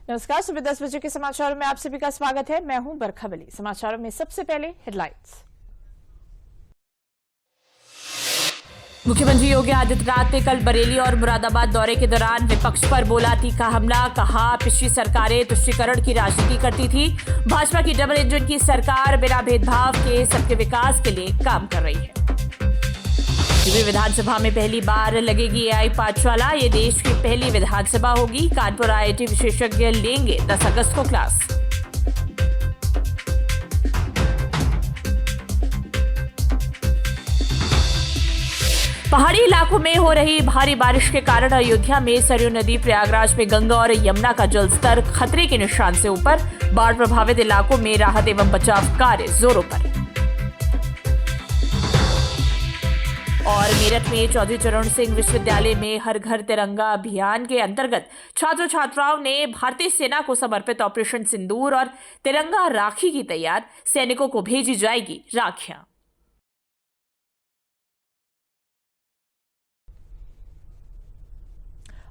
नमस्कार, सुबह 10 बजे के समाचारों में आप सभी का स्वागत है। मैं हूं बरखा वली। समाचारों में सबसे पहले हेडलाइंस। मुख्यमंत्री योगी आदित्यनाथ ने कल बरेली और मुरादाबाद दौरे के दौरान विपक्ष पर बोला तीखा हमला। कहा, पिछली सरकारें तुष्टीकरण की राजनीति करती थी। भाजपा की डबल इंजन की सरकार बिना भेदभाव के सबके विकास के लिए काम कर रही है। यूपी विधानसभा में पहली बार लगेगी एआई पाठशाला। ये देश की पहली विधानसभा होगी। कानपुर आईआईटी विशेषज्ञ लेंगे 10 अगस्त को क्लास। पहाड़ी इलाकों में हो रही भारी बारिश के कारण अयोध्या में सरयू नदी, प्रयागराज में गंगा और यमुना का जलस्तर खतरे के निशान से ऊपर। बाढ़ प्रभावित इलाकों में राहत एवं बचाव कार्य जोरों पर। और मेरठ में चौधरी चरण सिंह विश्वविद्यालय में हर घर तिरंगा अभियान के अंतर्गत छात्र छात्राओं ने भारतीय सेना को समर्पित ऑपरेशन सिंदूर और तिरंगा राखी की तैयार। सैनिकों को भेजी जाएगी राखियां।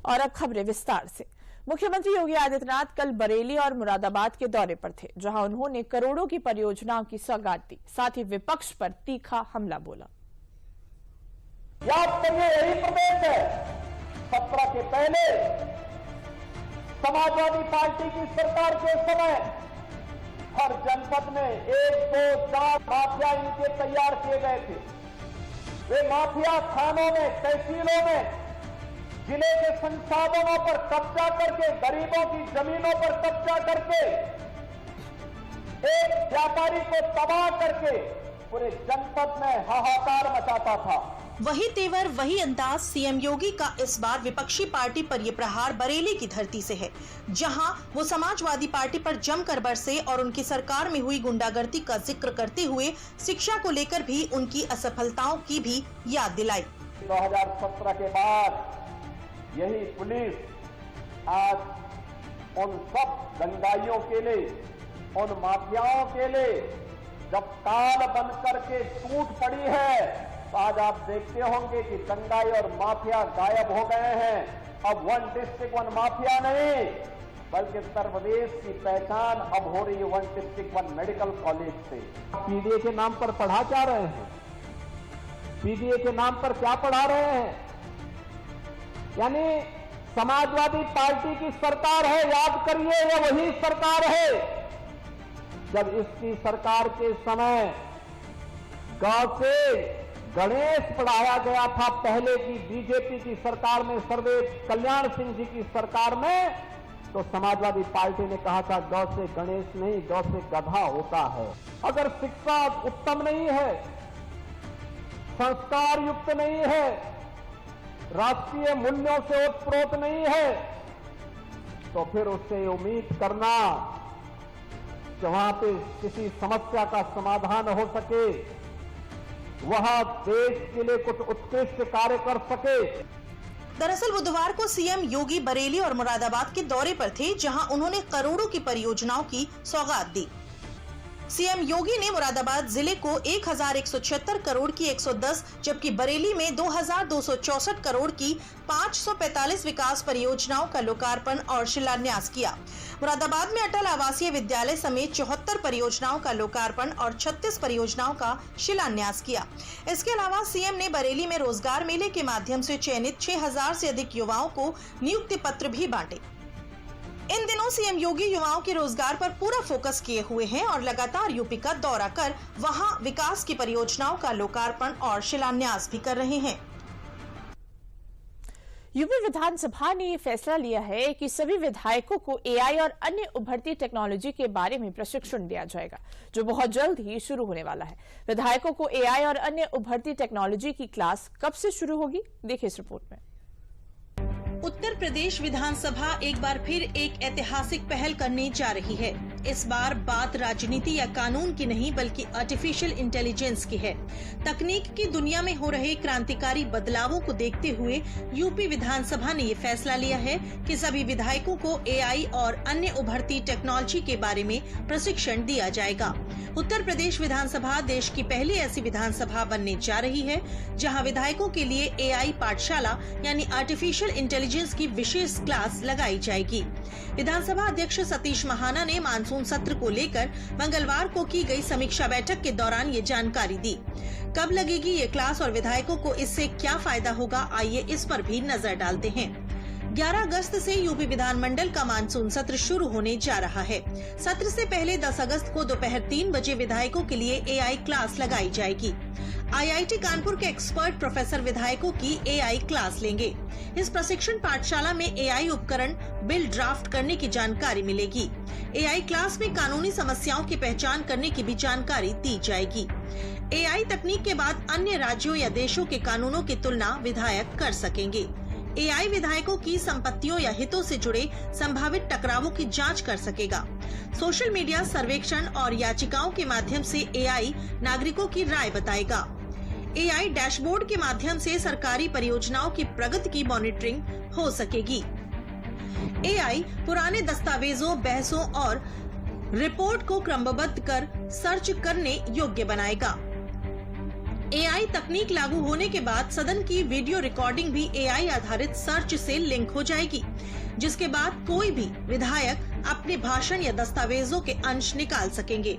और अब खबरें विस्तार से। मुख्यमंत्री योगी आदित्यनाथ कल बरेली और मुरादाबाद के दौरे पर थे, जहां उन्होंने करोड़ों की परियोजनाओं की सौगात दी। साथ ही विपक्ष पर तीखा हमला बोला। याद करिए, यही प्रदेश है 17 के पहले समाजवादी पार्टी की सरकार के समय हर जनपद में 1, 2, 4 माफिया इनके तैयार किए गए थे। वे माफिया थानों में, तहसीलों में जिले के संसाधनों पर कब्जा करके, गरीबों की जमीनों पर कब्जा करके, एक व्यापारी को तबाह करके पूरे जनपद में हाहाकार मचाता था। वही तेवर, वही अंदाज सीएम योगी का इस बार विपक्षी पार्टी पर ये प्रहार बरेली की धरती से है, जहां वो समाजवादी पार्टी पर जमकर बरसे और उनकी सरकार में हुई गुंडागर्दी का जिक्र करते हुए शिक्षा को लेकर भी उनकी असफलताओं की भी याद दिलाई। 2017 के बाद यही पुलिस आज उन सब दंगाइयों के लिए, उन माफियाओं के लिए जब ताल बन करके टूट पड़ी है, तो आज आप देखते होंगे कि दंगाई और माफिया गायब हो गए हैं। अब 1 डिस्ट्रिक्ट 1 माफिया नहीं, बल्कि उत्तर प्रदेश की पहचान अब हो रही है 1 डिस्ट्रिक्ट 1 मेडिकल कॉलेज से। पीडीए के नाम पर पढ़ा क्या रहे हैं? पीडीए के नाम पर क्या पढ़ा रहे हैं? यानी समाजवादी पार्टी की सरकार है, याद करिए, ये वही सरकार है जब इसकी सरकार के समय गांव से गणेश पढ़ाया गया था। पहले की बीजेपी की सरकार में, सर्वदेव कल्याण सिंह जी की सरकार में, तो समाजवादी पार्टी ने कहा था गौ से गणेश नहीं, गौ से गधा होता है। अगर शिक्षा उत्तम नहीं है, संस्कार युक्त नहीं है, राष्ट्रीय मूल्यों से ओतप्रोत नहीं है, तो फिर उससे उम्मीद करना कि वहां पे किसी समस्या का समाधान हो सके, वह देश के लिए कुछ उत्कृष्ट कार्य कर सके। दरअसल बुधवार को सीएम योगी बरेली और मुरादाबाद के दौरे पर थे, जहां उन्होंने करोड़ों की परियोजनाओं की सौगात दी। सीएम योगी ने मुरादाबाद जिले को 1176 करोड़ की 110, जबकि बरेली में 2264 करोड़ की 545 विकास परियोजनाओं का लोकार्पण और शिलान्यास किया। मुरादाबाद में अटल आवासीय विद्यालय समेत 74 परियोजनाओं का लोकार्पण और 36 परियोजनाओं का शिलान्यास किया। इसके अलावा सीएम ने बरेली में रोजगार मेले के माध्यम से चयनित 6000 से अधिक युवाओं को नियुक्ति पत्र भी बांटे। इन दिनों सीएम योगी युवाओं के रोजगार पर पूरा फोकस किए हुए हैं और लगातार यूपी का दौरा कर वहां विकास की परियोजनाओं का लोकार्पण और शिलान्यास भी कर रहे हैं। यूपी विधानसभा ने फैसला लिया है कि सभी विधायकों को एआई और अन्य उभरती टेक्नोलॉजी के बारे में प्रशिक्षण दिया जाएगा, जो बहुत जल्द ही शुरू होने वाला है। विधायकों को एआई और अन्य उभरती टेक्नोलॉजी की क्लास कब से शुरू होगी, देखिए इस रिपोर्ट में। उत्तर प्रदेश विधानसभा एक बार फिर एक ऐतिहासिक पहल करने जा रही है। बट इस बार बात राजनीति या कानून की नहीं बल्कि आर्टिफिशियल इंटेलिजेंस की है। तकनीक की दुनिया में हो रहे क्रांतिकारी बदलावों को देखते हुए यूपी विधानसभा ने ये फैसला लिया है कि सभी विधायकों को एआई और अन्य उभरती टेक्नोलॉजी के बारे में प्रशिक्षण दिया जाएगा। उत्तर प्रदेश विधानसभा देश की पहली ऐसी विधानसभा बनने जा रही है जहां विधायकों के लिए एआई पाठशाला यानी आर्टिफिशियल इंटेलिजेंस की विशेष क्लास लगाई जाएगी। विधानसभा अध्यक्ष सतीश महाना ने मानसून सत्र को लेकर मंगलवार को की गई समीक्षा बैठक के दौरान ये जानकारी दी। कब लगेगी ये क्लास और विधायकों को इससे क्या फायदा होगा, आइए इस पर भी नजर डालते हैं। 11 अगस्त से यूपी विधानमंडल का मानसून सत्र शुरू होने जा रहा है। सत्र से पहले 10 अगस्त को दोपहर 3 बजे विधायकों के लिए एआई क्लास लगाई जाएगी। आईआईटी कानपुर के एक्सपर्ट प्रोफेसर विधायकों की एआई क्लास लेंगे। इस प्रशिक्षण पाठशाला में एआई उपकरण बिल ड्राफ्ट करने की जानकारी मिलेगी। एआई क्लास में कानूनी समस्याओं की पहचान करने की भी जानकारी दी जाएगी। एआई तकनीक के बाद अन्य राज्यों या देशों के कानूनों की तुलना विधायक कर सकेंगे। एआई विधायकों की संपत्तियों या हितों से जुड़े संभावित टकरावों की जांच कर सकेगा। सोशल मीडिया सर्वेक्षण और याचिकाओं के माध्यम से एआई नागरिकों की राय बताएगा। एआई डैशबोर्ड के माध्यम से सरकारी परियोजनाओं की प्रगति की मॉनिटरिंग हो सकेगी। एआई पुराने दस्तावेजों, बहसों और रिपोर्ट को क्रमबद्ध कर सर्च करने योग्य बनाएगा। एआई तकनीक लागू होने के बाद सदन की वीडियो रिकॉर्डिंग भी एआई आधारित सर्च से लिंक हो जाएगी, जिसके बाद कोई भी विधायक अपने भाषण या दस्तावेजों के अंश निकाल सकेंगे।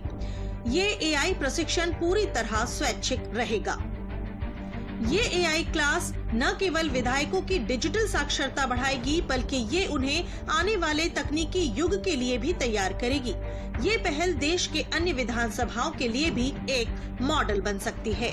ये एआई प्रशिक्षण पूरी तरह स्वैच्छिक रहेगा। ये एआई क्लास न केवल विधायकों की डिजिटल साक्षरता बढ़ाएगी, बल्कि ये उन्हें आने वाले तकनीकी युग के लिए भी तैयार करेगी। ये पहल देश के अन्य विधानसभाओं के लिए भी एक मॉडल बन सकती है।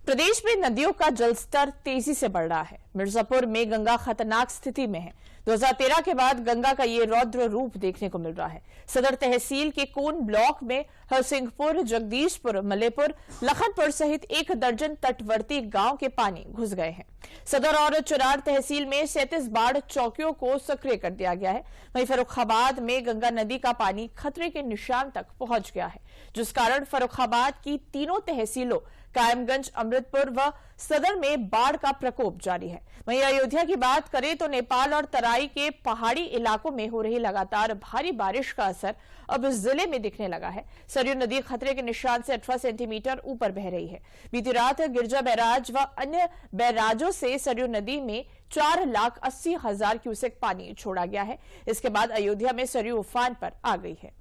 प्रदेश में नदियों का जलस्तर तेजी से बढ़ रहा है। मिर्जापुर में गंगा खतरनाक स्थिति में है। 2013 के बाद गंगा का ये रौद्र रूप देखने को मिल रहा है। सदर तहसील के कोन ब्लॉक में हरसिंहपुर, जगदीशपुर, मलेपुर, लखनपुर सहित 1 दर्जन तटवर्ती गांव के पानी घुस गए हैं। सदर और चुनार तहसील में 37 बाढ़ चौकियों को सक्रिय कर दिया गया है। वहीं फर्रुखाबाद में गंगा नदी का पानी खतरे के निशान तक पहुंच गया है, जिस कारण फर्रुखाबाद की तीनों तहसीलों कायमगंज, अमृतपुर व सदर में बाढ़ का प्रकोप जारी है। वहीं अयोध्या की बात करें तो नेपाल और तराई के पहाड़ी इलाकों में हो रही लगातार भारी बारिश का असर अब इस जिले में दिखने लगा है। सरयू नदी खतरे के निशान से 18 सेंटीमीटर ऊपर बह रही है। बीती रात गिरजा बैराज व अन्य बैराजों से सरयू नदी में 4,80,000 क्यूसेक पानी छोड़ा गया है। इसके बाद अयोध्या में सरयू उफान पर आ गई है।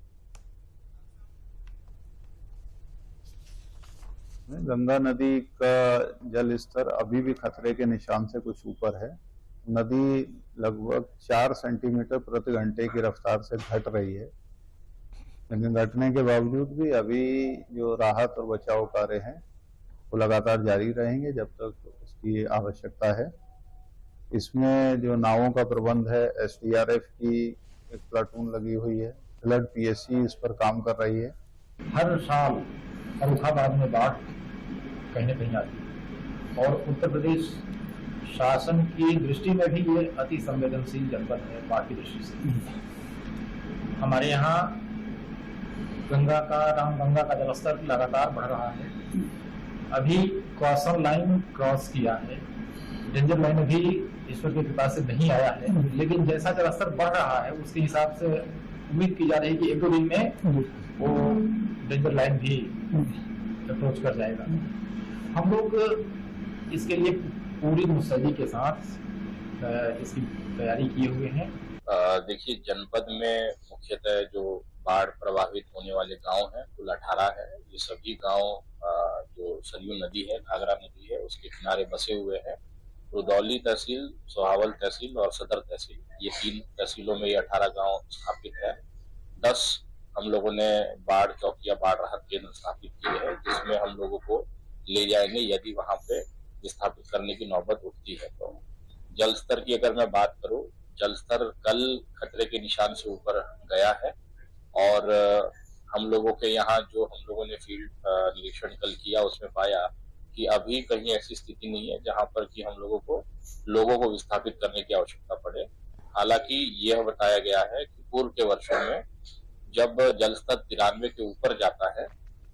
गंगा नदी का जल स्तर अभी भी खतरे के निशान से कुछ ऊपर है। नदी लगभग 4 सेंटीमीटर प्रति घंटे की रफ्तार से घट रही है, लेकिन घटने के बावजूद भी अभी जो राहत और बचाव कार्य हैं वो लगातार जारी रहेंगे जब तक उसकी आवश्यकता है। इसमें जो नावों का प्रबंध है, एसडीआरएफ की एक प्लाटून लगी हुई है, फ्लड पीएससी इस पर काम कर रही है। हर साल फर्रुखाबाद में बाढ़ कहीं न कहीं आती है और उत्तर प्रदेश शासन की दृष्टि में भी ये अति संवेदनशील जनपद है। बाढ़ की दृष्टि से हमारे यहाँ गंगा का जलस्तर लगातार बढ़ रहा है। अभी क्रॉसर लाइन क्रॉस किया है, डेंजर लाइन अभी ईश्वर की कृपा से नहीं आया है, लेकिन जैसा जलस्तर बढ़ रहा है उसके हिसाब से उम्मीद की जा रही है कि 1-2 दिन में वो डेंजर लाइन भी अप्रोच कर जाएगा। हम लोग इसके लिए पूरी मुस्तैदी के साथ इसकी तैयारी किए हुए हैं। देखिए, जनपद में मुख्यतः जो बाढ़ प्रभावित होने वाले गांव हैं कुल 18 है। ये सभी गांव जो सरयू नदी है, घाघरा नदी है, उसके किनारे बसे हुए हैं। रुदौली तहसील, सोहावल तहसील और सदर तहसील, ये 3 तहसीलों में ये 18 गांव स्थापित है। 10 हम लोगों ने बाढ़ चौकिया, बाढ़ राहत केंद्र स्थापित किए हैं, जिसमें हम लोगों को ले जाएंगे यदि वहां पे स्थापित करने की नौबत उठती है। तो जल स्तर की अगर मैं बात करूं, जल स्तर कल खतरे के निशान से ऊपर गया है और हम लोगों के यहाँ जो हम लोगों ने फील्ड निरीक्षण कल किया उसमें पाया कि अभी कहीं ऐसी स्थिति नहीं है जहां पर कि हम लोगों को विस्थापित करने की आवश्यकता पड़े। हालांकि यह बताया गया है कि पूर्व के वर्षों में जब जल स्तर 93 के ऊपर जाता है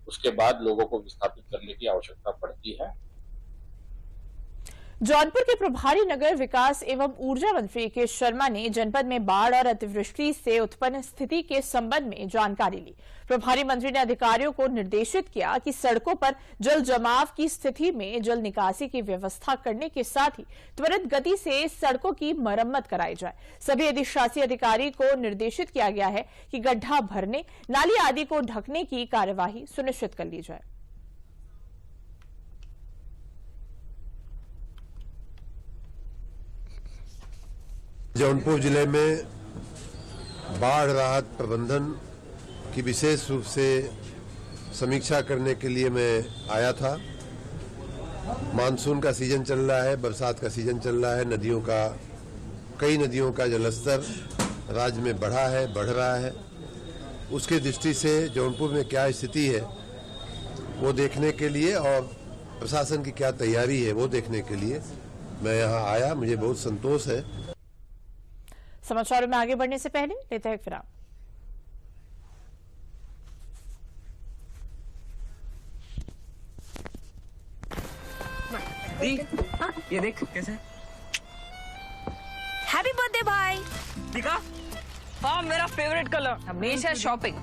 उसके बाद लोगों को विस्थापित करने की आवश्यकता पड़ती है। जौनपुर के प्रभारी नगर विकास एवं ऊर्जा मंत्री के शर्मा ने जनपद में बाढ़ और अतिवृष्टि से उत्पन्न स्थिति के संबंध में जानकारी ली। प्रभारी मंत्री ने अधिकारियों को निर्देशित किया कि सड़कों पर जल जमाव की स्थिति में जल निकासी की व्यवस्था करने के साथ ही त्वरित गति से सड़कों की मरम्मत कराई जाए। सभी अधिशासी अधिकारी को निर्देशित किया गया है कि गड्ढा भरने, नाली आदि को ढकने की कार्यवाही सुनिश्चित कर ली जाए। जौनपुर जिले में बाढ़ राहत प्रबंधन की विशेष रूप से समीक्षा करने के लिए मैं आया था। मानसून का सीजन चल रहा है, बरसात का सीजन चल रहा है। कई नदियों का जलस्तर राज्य में बढ़ रहा है। उसके दृष्टि से जौनपुर में क्या स्थिति है वो देखने के लिए और प्रशासन की क्या तैयारी है वो देखने के लिए मैं यहाँ आया। मुझे बहुत संतोष है। समाचारों में आगे बढ़ने से पहले लेते हैं विराम। ये देख कैसे। हैप्पी बर्थडे भाई। दिखा? हाँ, मेरा फेवरेट कलर। हमेशा शॉपिंग।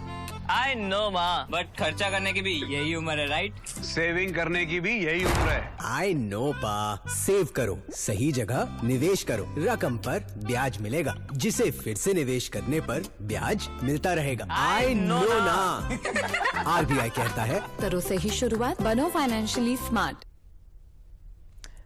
आई नो माँ, बट खर्चा करने की भी यही उम्र है, राइट? सेविंग करने की भी यही उम्र है। आई नो पा, सेव करो, सही जगह निवेश करो, रकम पर ब्याज मिलेगा, जिसे फिर से निवेश करने पर ब्याज मिलता रहेगा। आई नो ना। आरबीआई कहता है करो से ही शुरुआत, बनो फाइनेंशियली स्मार्ट।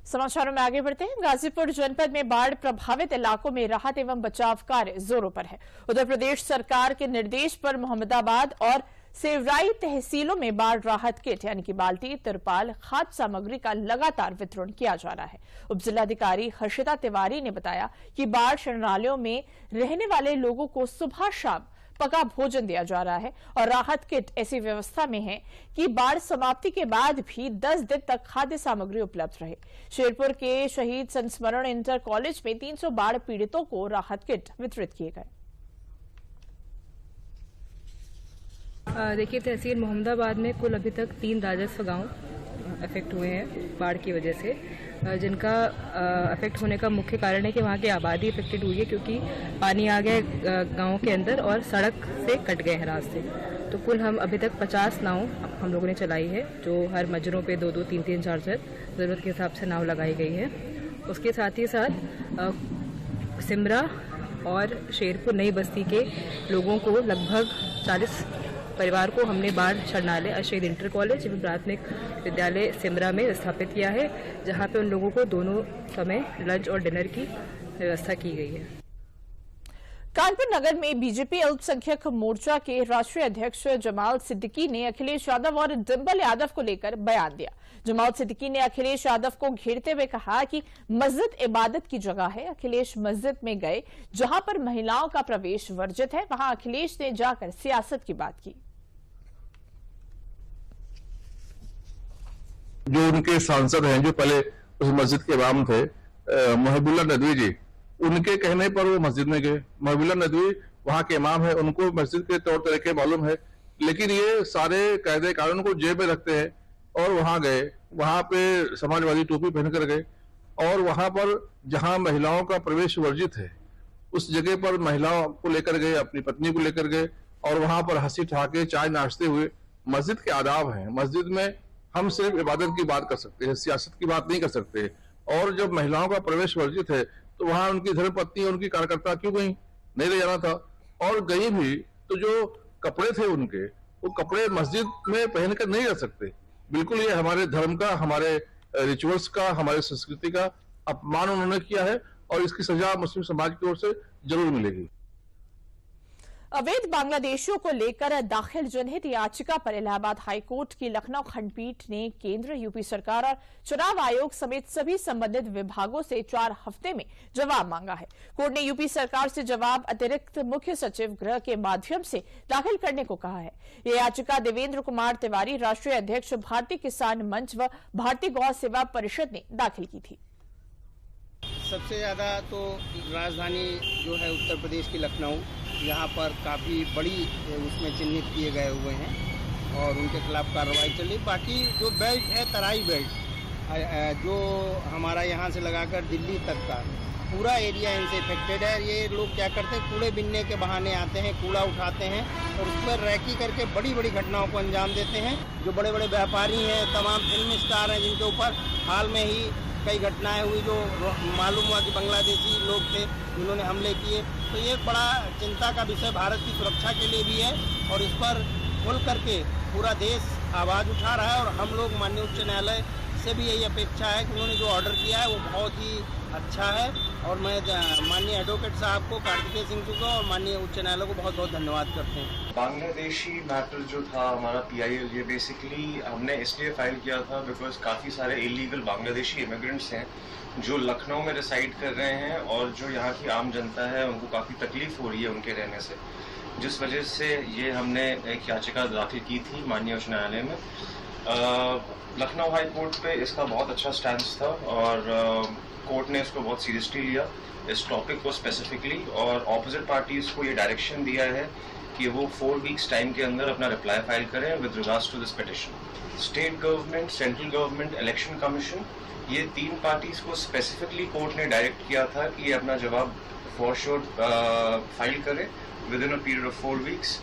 समाचारों में आगे बढ़ते हैं। गाजीपुर जनपद में बाढ़ प्रभावित इलाकों में राहत एवं बचाव कार्य जोरों पर है। उधर प्रदेश सरकार के निर्देश पर मोहम्मदाबाद और सेवराई तहसीलों में बाढ़ राहत किट यानी कि बाल्टी, तिरपाल, खाद्य सामग्री का लगातार वितरण किया जा रहा है। उप जिलाधिकारी हर्षिता तिवारी ने बताया कि बाढ़ शरणालयों में रहने वाले लोगों को सुबह शाम पका भोजन दिया जा रहा है और राहत किट ऐसी व्यवस्था में है कि बाढ़ समाप्ति के बाद भी 10 दिन तक खाद्य सामग्री उपलब्ध रहे। शेरपुर के शहीद संस्मरण इंटर कॉलेज में 300 बाढ़ पीड़ितों को राहत किट वितरित किए गए। देखिए, तहसील मोहम्मदाबाद में कुल अभी तक 3 राजस्व गांव अफेक्ट हुए हैं बाढ़ की वजह से, जिनका अफेक्ट होने का मुख्य कारण है कि वहाँ की आबादी अफेक्टेड हुई है क्योंकि पानी आ गया गाँव के अंदर और सड़क से कट गए हैं रास्ते। तो कुल हम अभी तक 50 नाव हम लोगों ने चलाई है, जो हर मजरों पे 2-2, 3-3, 4-4 ज़रूरत के हिसाब से नाव लगाई गई है। उसके साथ ही साथ सिमरा और शेरपुर नई बस्ती के लोगों को लगभग 40 परिवार को हमने बाढ़ शरणालय अशहीद इंटर कॉलेज एवं प्राथमिक विद्यालय सिमरा में स्थापित किया है, जहां पे उन लोगों को दोनों समय लंच और डिनर की व्यवस्था की गई है। कानपुर नगर में बीजेपी अल्पसंख्यक मोर्चा के राष्ट्रीय अध्यक्ष जमाल सिद्दीकी ने अखिलेश यादव और डिंपल यादव को लेकर बयान दिया। जमाल सिद्दीकी ने अखिलेश यादव को घेरते हुए कहा कि मस्जिद इबादत की जगह है। अखिलेश मस्जिद में गए जहां पर महिलाओं का प्रवेश वर्जित है, वहां अखिलेश ने जाकर सियासत की बात की। जो उनके सांसद हैं, जो पहले उस मस्जिद के इमाम थे, महबूबुल्लाह नदवी जी, उनके कहने पर वो मस्जिद में गए। महबूबुल्लाह नदवी वहाँ के इमाम है, उनको मस्जिद के तौर तरीके मालूम है, लेकिन ये सारे कायदे कानून को जेब में रखते हैं और वहाँ गए। वहाँ पे समाजवादी टोपी पहनकर गए और वहाँ पर जहाँ महिलाओं का प्रवेश वर्जित है उस जगह पर महिलाओं को लेकर गए, अपनी पत्नी को लेकर गए और वहाँ पर हंसी ठहाके चाय नाश्ते हुए। मस्जिद के आदाब हैं, मस्जिद में हम सिर्फ इबादत की बात कर सकते हैं, सियासत की बात नहीं कर सकते। और जब महिलाओं का प्रवेश वर्जित है तो वहां उनकी धर्मपत्नी, उनकी कार्यकर्ता क्यों गई? नहीं ले जाना था। और गई भी तो जो कपड़े थे उनके, वो कपड़े मस्जिद में पहनकर नहीं रह सकते। बिल्कुल ये हमारे धर्म का, हमारे रिचुअल्स का, हमारे संस्कृति का अपमान उन्होंने किया है और इसकी सजा मुस्लिम समाज की ओर से जरूर मिलेगी। अवैध बांग्लादेशियों को लेकर दाखिल जनहित याचिका पर इलाहाबाद हाईकोर्ट की लखनऊ खंडपीठ ने केंद्र, यूपी सरकार और चुनाव आयोग समेत सभी संबंधित विभागों से 4 हफ्ते में जवाब मांगा है। कोर्ट ने यूपी सरकार से जवाब अतिरिक्त मुख्य सचिव गृह के माध्यम से दाखिल करने को कहा है। यह याचिका देवेंद्र कुमार तिवारी, राष्ट्रीय अध्यक्ष भारतीय किसान मंच व भारतीय गौ सेवा परिषद ने दाखिल की थी। सबसे ज़्यादा तो राजधानी जो है उत्तर प्रदेश की लखनऊ, यहाँ पर काफ़ी बड़ी उसमें चिन्हित किए गए हुए हैं और उनके खिलाफ कार्रवाई चली। बाकी जो बेल्ट है, तराई बेल्ट, जो हमारा यहाँ से लगाकर दिल्ली तक का पूरा एरिया इनसे इफेक्टेड है। ये लोग क्या करते हैं, कूड़े बिनने के बहाने आते हैं, कूड़ा उठाते हैं और उस पर रैकी करके बड़ी बड़ी घटनाओं को अंजाम देते हैं। जो बड़े बड़े व्यापारी हैं, तमाम फिल्म स्टार हैं, जिनके ऊपर हाल में ही कई घटनाएं हुई, जो मालूम हुआ कि बांग्लादेशी लोग थे जिन्होंने हमले किए। तो ये बड़ा चिंता का विषय भारत की सुरक्षा के लिए भी है और इस पर खुल करके पूरा देश आवाज़ उठा रहा है। और हम लोग माननीय उच्च न्यायालय से भी यही अपेक्षा है कि उन्होंने जो ऑर्डर किया है वो बहुत ही अच्छा है और मैं माननीय एडवोकेट साहब को, कार्तिकेय सिंह जी को और माननीय उच्च न्यायालय को बहुत बहुत धन्यवाद करते हैं। बांग्लादेशी मैटर जो था हमारा PIL, ये बेसिकली हमने इसलिए फाइल किया था बिकॉज काफ़ी सारे इलीगल बांग्लादेशी इमिग्रेंट्स हैं जो लखनऊ में रिसाइड कर रहे हैं और जो यहाँ की आम जनता है उनको काफ़ी तकलीफ हो रही है उनके रहने से, जिस वजह से ये हमने एक याचिका दाखिल की थी माननीय उच्च न्यायालय में। लखनऊ हाई कोर्ट पे इसका बहुत अच्छा स्टैंस था और कोर्ट ने इसको बहुत सीरियसली लिया, इस टॉपिक को स्पेसिफिकली, और ऑपोजिट पार्टीज को ये डायरेक्शन दिया है कि वो 4 वीक्स टाइम के अंदर अपना रिप्लाई फाइल करें with regards to this petition. State government, central government, election commission, ये 3 पार्टीज को स्पेसिफिकली कोर्ट ने डायरेक्ट किया था कि ये अपना जवाब फॉर श्योर फाइल करे with in a period of 4 weeks.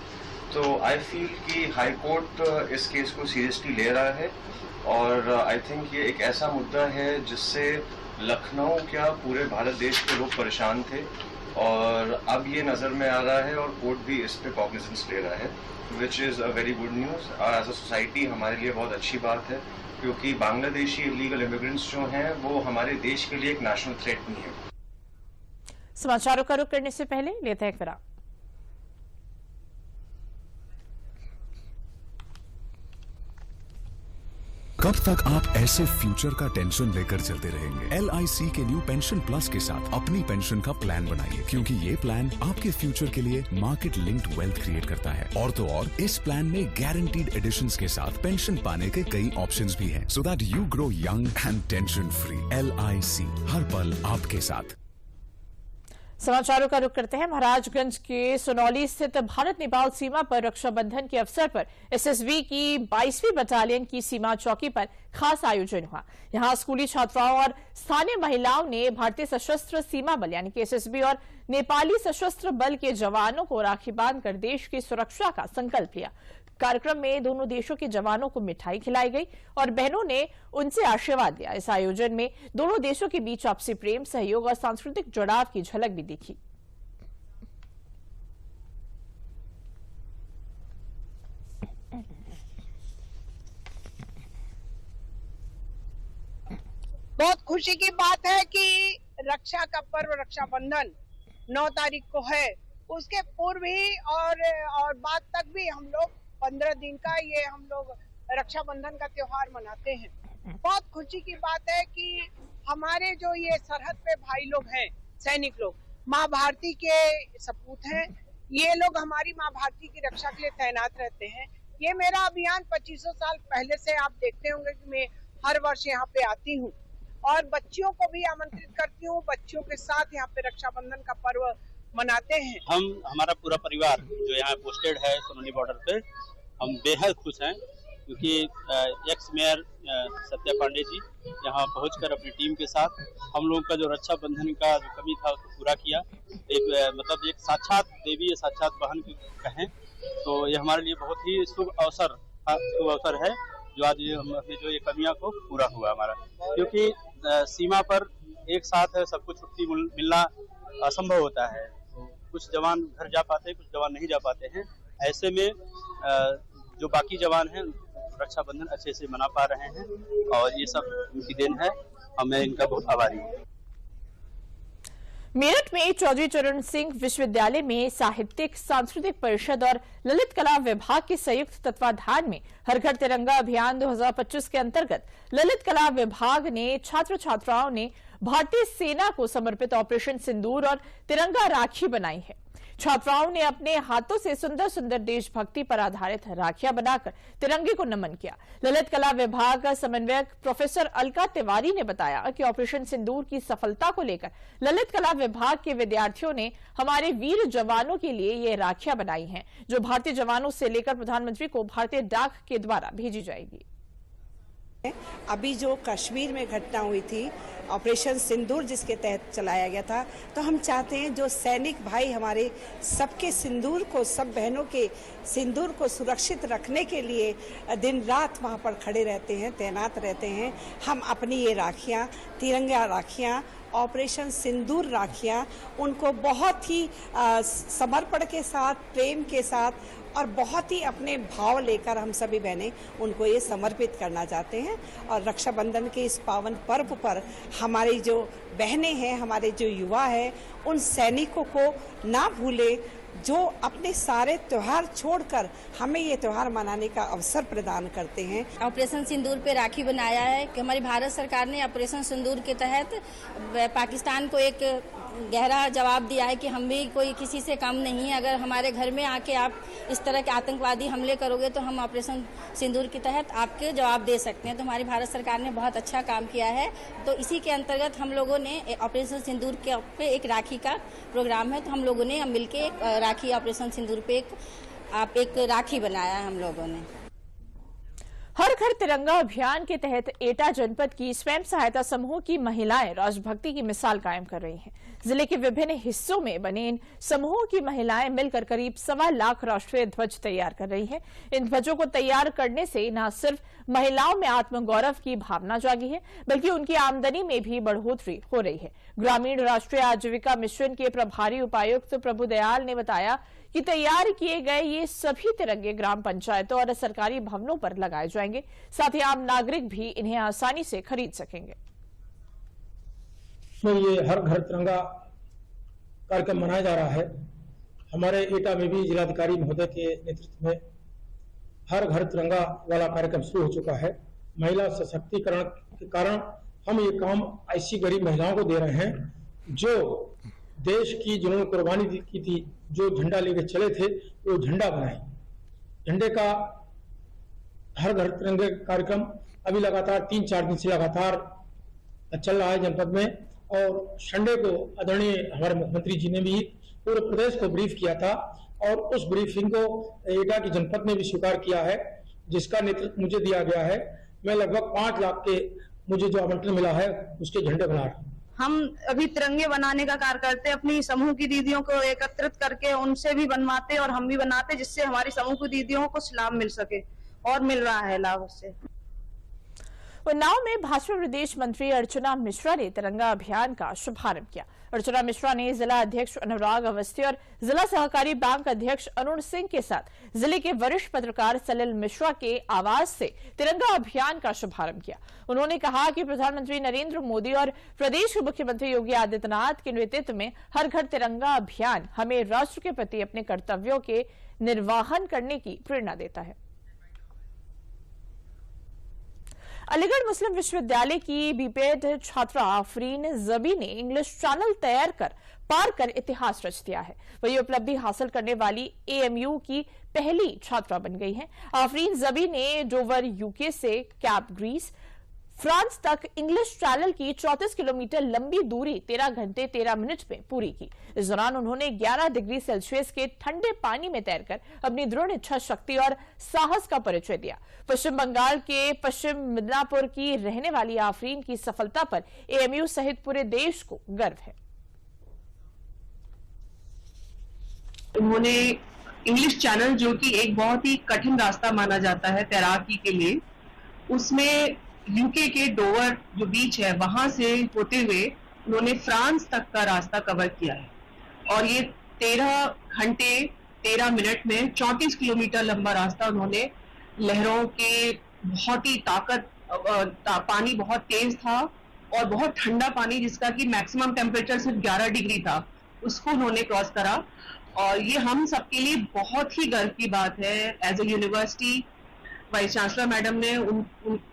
तो आई फील कि हाई कोर्ट इस केस को सीरियसली ले रहा है और आई थिंक ये एक ऐसा मुद्दा है जिससे लखनऊ क्या पूरे भारत देश के लोग परेशान थे और अब ये नज़र में आ रहा है और कोर्ट भी इस पे कॉग्निजेंस ले रहा है, which is a very good news. As a society हमारे लिए बहुत अच्छी बात है क्योंकि बांग्लादेशी इलीगल इमिग्रेंट्स जो हैं वो हमारे देश के लिए एक नेशनल थ्रेट नहीं है। समाचारों का रुख करने से पहले लेते हैं विराम। कब तक आप ऐसे फ्यूचर का टेंशन लेकर चलते रहेंगे? LIC के न्यू पेंशन प्लस के साथ अपनी पेंशन का प्लान बनाइए, क्योंकि ये प्लान आपके फ्यूचर के लिए मार्केट लिंक्ड वेल्थ क्रिएट करता है। और तो और इस प्लान में गारंटीड एडिशंस के साथ पेंशन पाने के कई ऑप्शंस भी हैं, so that you grow young and tension free. LIC, हर पल आपके साथ। समाचारों का रुख करते हैं। महाराजगंज के सुनौली स्थित भारत नेपाल सीमा पर रक्षाबंधन के अवसर पर SSB की 22वीं बटालियन की सीमा चौकी पर खास आयोजन हुआ। यहां स्कूली छात्राओं और स्थानीय महिलाओं ने भारतीय सशस्त्र सीमा बल यानी कि SSB और नेपाली सशस्त्र बल के जवानों को राखी बांधकर देश की सुरक्षा का संकल्प लिया। कार्यक्रम में दोनों देशों के जवानों को मिठाई खिलाई गई और बहनों ने उनसे आशीर्वाद लिया। इस आयोजन में दोनों देशों के बीच आपसी प्रेम, सहयोग और सांस्कृतिक जुड़ाव की झलक भी दिखी। बहुत खुशी की बात है कि रक्षा का पर्व रक्षाबंधन 9 तारीख को है। उसके पूर्व ही और बाद तक भी हम लोग 15 दिन का ये हम लोग रक्षाबंधन का त्योहार मनाते हैं। बहुत खुशी की बात है कि हमारे जो ये सरहद पे भाई लोग हैं, सैनिक लोग, माँ भारती के सपूत हैं। ये लोग हमारी माँ भारती की रक्षा के लिए तैनात रहते हैं। ये मेरा अभियान 2500 साल पहले से आप देखते होंगे कि मैं हर वर्ष यहाँ पे आती हूँ और बच्चियों को भी आमंत्रित करती हूँ। बच्चियों के साथ यहाँ पे रक्षाबंधन का पर्व मनाते हैं। हमारा पूरा परिवार जो यहाँ पोस्टेड है सोनौली बॉर्डर पे, हम बेहद खुश हैं क्योंकि एक्स मेयर सत्या पांडे जी यहाँ पहुंचकर अपनी टीम के साथ हम लोगों का जो रक्षाबंधन का जो कमी था उसको पूरा किया। एक साक्षात देवी या साक्षात बहन की कहें तो ये हमारे लिए बहुत ही शुभ अवसर है जो आज जो ये कमियां को पूरा हुआ हमारा, क्योंकि सीमा पर एक साथ सब कुछ छुट्टी मिलना असंभव होता है। कुछ जवान घर जा पाते हैं, कुछ जवान नहीं जा पाते हैं। ऐसे में जो बाकी जवान हैं रक्षाबंधन अच्छे से मना पा रहे हैं और ये सब उनकी देन है। मैं इनका बहुत आभारी हूँ। मेरठ में चौधरी चरण सिंह विश्वविद्यालय में साहित्यिक सांस्कृतिक परिषद और ललित कला विभाग के संयुक्त तत्वाधान में हर घर तिरंगा अभियान 2025 के अंतर्गत ललित कला विभाग ने छात्र छात्राओं ने भारतीय सेना को समर्पित ऑपरेशन सिंदूर और तिरंगा राखी बनाई है। छात्राओं ने अपने हाथों से सुंदर सुंदर देशभक्ति पर आधारित राखियां बनाकर तिरंगे को नमन किया। ललित कला विभाग का समन्वयक प्रोफेसर अलका तिवारी ने बताया कि ऑपरेशन सिंदूर की सफलता को लेकर ललित कला विभाग के विद्यार्थियों ने हमारे वीर जवानों के लिए ये राखियां बनाई हैं, जो भारतीय जवानों से लेकर प्रधानमंत्री को भारतीय डाक के द्वारा भेजी जाएगी। अभी जो कश्मीर में घटना हुई थी, ऑपरेशन सिंदूर जिसके तहत चलाया गया था, तो हम चाहते हैं जो सैनिक भाई हमारे सबके सिंदूर को, सब बहनों के सिंदूर को सुरक्षित रखने के लिए दिन रात वहाँ पर खड़े रहते हैं, तैनात रहते हैं, हम अपनी ये राखियाँ, तिरंगा राखियाँ, ऑपरेशन सिंदूर राखियाँ उनको बहुत ही समर्पण के साथ, प्रेम के साथ और बहुत ही अपने भाव लेकर हम सभी बहनें उनको ये समर्पित करना चाहते हैं। और रक्षाबंधन के इस पावन पर्व पर हमारी जो बहनें हैं, हमारे जो युवा हैं, उन सैनिकों को ना भूले जो अपने सारे त्योहार छोड़कर हमें ये त्योहार मनाने का अवसर प्रदान करते हैं। ऑपरेशन सिंदूर पे राखी बनाया है कि हमारी भारत सरकार ने ऑपरेशन सिंदूर के तहत पाकिस्तान को एक गहरा जवाब दिया है कि हम भी कोई किसी से कम नहीं है। अगर हमारे घर में आके आप इस तरह के आतंकवादी हमले करोगे तो हम ऑपरेशन सिंदूर के तहत आपके जवाब दे सकते हैं। तो हमारी भारत सरकार ने बहुत अच्छा काम किया है। तो इसी के अंतर्गत हम लोगों ने ऑपरेशन सिंदूर के पे एक राखी का प्रोग्राम है, तो हम लोगों ने मिलके राखी ऑपरेशन सिंदूर पे एक राखी बनाया है हम लोगों ने। हर घर तिरंगा अभियान के तहत एटा जनपद की स्वयं सहायता समूह की महिलाएं राष्ट्रभक्ति की मिसाल कायम कर रही हैं। जिले के विभिन्न हिस्सों में बने इन समूहों की महिलाएं मिलकर करीब 1.25 लाख राष्ट्रीय ध्वज तैयार कर रही हैं। इन ध्वजों को तैयार करने से न सिर्फ महिलाओं में आत्मगौरव की भावना जागी है, बल्कि उनकी आमदनी में भी बढ़ोतरी हो रही है। ग्रामीण राष्ट्रीय आजीविका मिशन के प्रभारी उपायुक्त प्रभुदयाल ने बताया कि तैयार किए गए ये सभी तिरंगे ग्राम पंचायतों और सरकारी भवनों पर लगाए जाएंगे। साथ ही आम नागरिक भी इन्हें आसानी से खरीद सकेंगे। तो ये हर घर तिरंगा कार्यक्रम मनाया जा रहा है। हमारे एटा में भी जिलाधिकारी महोदय के नेतृत्व में हर घर तिरंगा वाला कार्यक्रम शुरू हो चुका है। महिला सशक्तिकरण के कारण हम ये काम ऐसी गरीब महिलाओं को दे रहे हैं जो देश की जिन्होंने कुर्बानी की थी, जो झंडा लेके चले थे, वो झंडा बनाए। झंडे का हर घर तिरंगे कार्यक्रम अभी लगातार 3-4 दिन से लगातार चल रहा है जनपद में। और संडे को आदरणीय हमारे मुख्यमंत्री जी ने भी पूरे प्रदेश को ब्रीफ किया था और उस ब्रीफिंग को एटा की जनपद ने भी स्वीकार किया है, जिसका नेतृत्व मुझे दिया गया है। मैं लगभग 5 लाख के मुझे जो आवंटन मिला है उसके झंडे बना रहा हूँ। हम अभी तिरंगे बनाने का कार्य करते, अपनी समूह की दीदियों को एकत्रित करके उनसे भी बनवाते और हम भी बनाते, जिससे हमारी समूह की दीदियों को लाभ मिल सके और मिल रहा है लाभ उससे। उन्नाव में भाजपा प्रदेश मंत्री अर्चना मिश्रा ने तिरंगा अभियान का शुभारंभ किया। अर्चना मिश्रा ने जिला अध्यक्ष अनुराग अवस्थी और जिला सहकारी बैंक अध्यक्ष अरुण सिंह के साथ जिले के वरिष्ठ पत्रकार सलिल मिश्रा के आवास से तिरंगा अभियान का शुभारंभ किया। उन्होंने कहा कि प्रधानमंत्री नरेंद्र मोदी और प्रदेश के मुख्यमंत्री योगी आदित्यनाथ के नेतृत्व में हर घर तिरंगा अभियान हमें राष्ट्र के प्रति अपने कर्तव्यों के निर्वाहन करने की प्रेरणा देता है। अलीगढ़ मुस्लिम विश्वविद्यालय की बीपीएड छात्रा आफरीन जबी ने इंग्लिश चैनल तैयार कर पार कर इतिहास रच दिया है। वही उपलब्धि हासिल करने वाली एएमयू की पहली छात्रा बन गई हैं। आफरीन जबी ने डोवर यूके से कैप ग्रीस फ्रांस तक इंग्लिश चैनल की 34 किलोमीटर लंबी दूरी 13 घंटे 13 मिनट में पूरी की। इस दौरान उन्होंने 11 डिग्री सेल्सियस के ठंडे पानी में तैरकर अपनी दृढ़ इच्छा शक्ति और साहस का परिचय दिया। पश्चिम बंगाल के पश्चिम मिदनापुर की रहने वाली आफरीन की सफलता पर एएमयू सहित पूरे देश को गर्व है। उन्होंने इंग्लिश चैनल, जो कि एक बहुत ही कठिन रास्ता माना जाता है तैराकी के लिए, उसमें यूके के डोवर जो बीच है वहां से होते हुए उन्होंने फ्रांस तक का रास्ता कवर किया है और ये 13 घंटे 13 मिनट में 34 किलोमीटर लंबा रास्ता उन्होंने लहरों के बहुत ही पानी बहुत तेज था और बहुत ठंडा पानी, जिसका कि मैक्सिमम टेम्परेचर सिर्फ 11 डिग्री था, उसको उन्होंने क्रॉस करा। और ये हम सबके लिए बहुत ही गर्व की बात है। As a university vice chancellor madam ने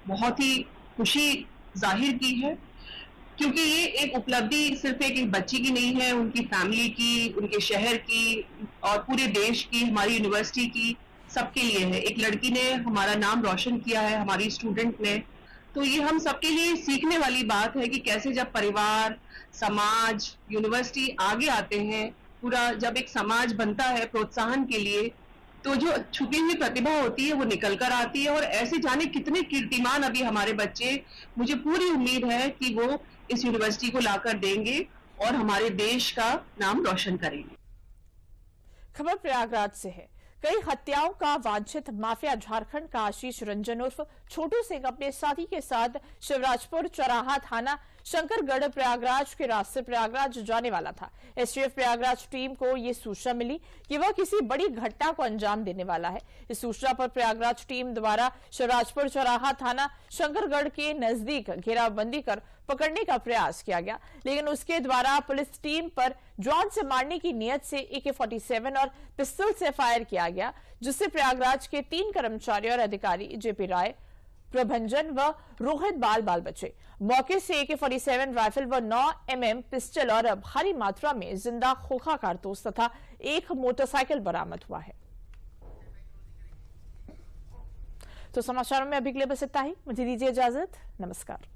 बहुत ही खुशी जाहिर की है क्योंकि ये एक उपलब्धि सिर्फ एक बच्ची की नहीं है, उनकी फैमिली की, उनके शहर की और पूरे देश की, हमारी यूनिवर्सिटी की, सबके लिए है। एक लड़की ने हमारा नाम रोशन किया है, हमारी स्टूडेंट ने। तो ये हम सबके लिए सीखने वाली बात है कि कैसे जब परिवार, समाज, यूनिवर्सिटी आगे आते हैं, पूरा जब एक समाज बनता है प्रोत्साहन के लिए, तो जो छुपी हुई प्रतिभा होती है वो निकल कर आती है। और ऐसे जाने कितने कीर्तिमान अभी हमारे बच्चे, मुझे पूरी उम्मीद है कि वो इस यूनिवर्सिटी को लाकर देंगे और हमारे देश का नाम रोशन करेंगे। खबर प्रयागराज से है। कई हत्याओं का वांछित माफिया झारखंड का आशीष रंजन उर्फ छोटू सिंह अपने साथी के साथ शिवराजपुर चौराहा थाना शंकरगढ़ प्रयागराज के रास्ते प्रयागराज जाने वाला था। एसटीएफ प्रयागराज टीम को ये सूचना मिली कि वह किसी बड़ी घटना को अंजाम देने वाला है। इस सूचना पर प्रयागराज टीम द्वारा शिवराजपुर चौराहा थाना शंकरगढ़ के नजदीक घेराबंदी कर पकड़ने का प्रयास किया गया, लेकिन उसके द्वारा पुलिस टीम पर जॉन से मारने की नियत से AK-47 और पिस्तौल से फायर किया गया, जिससे प्रयागराज के 3 कर्मचारी और अधिकारी जेपी राय, प्रभंजन व रोहित बाल बचे। मौके से AK-47 राइफल व 9 mm पिस्टल और भारी मात्रा में जिंदा खोखा कारतूस तथा एक मोटरसाइकिल बरामद हुआ है। तो समाचारों में अभी के लिए बस इतना ही। मुझे दीजिए इजाजत। नमस्कार।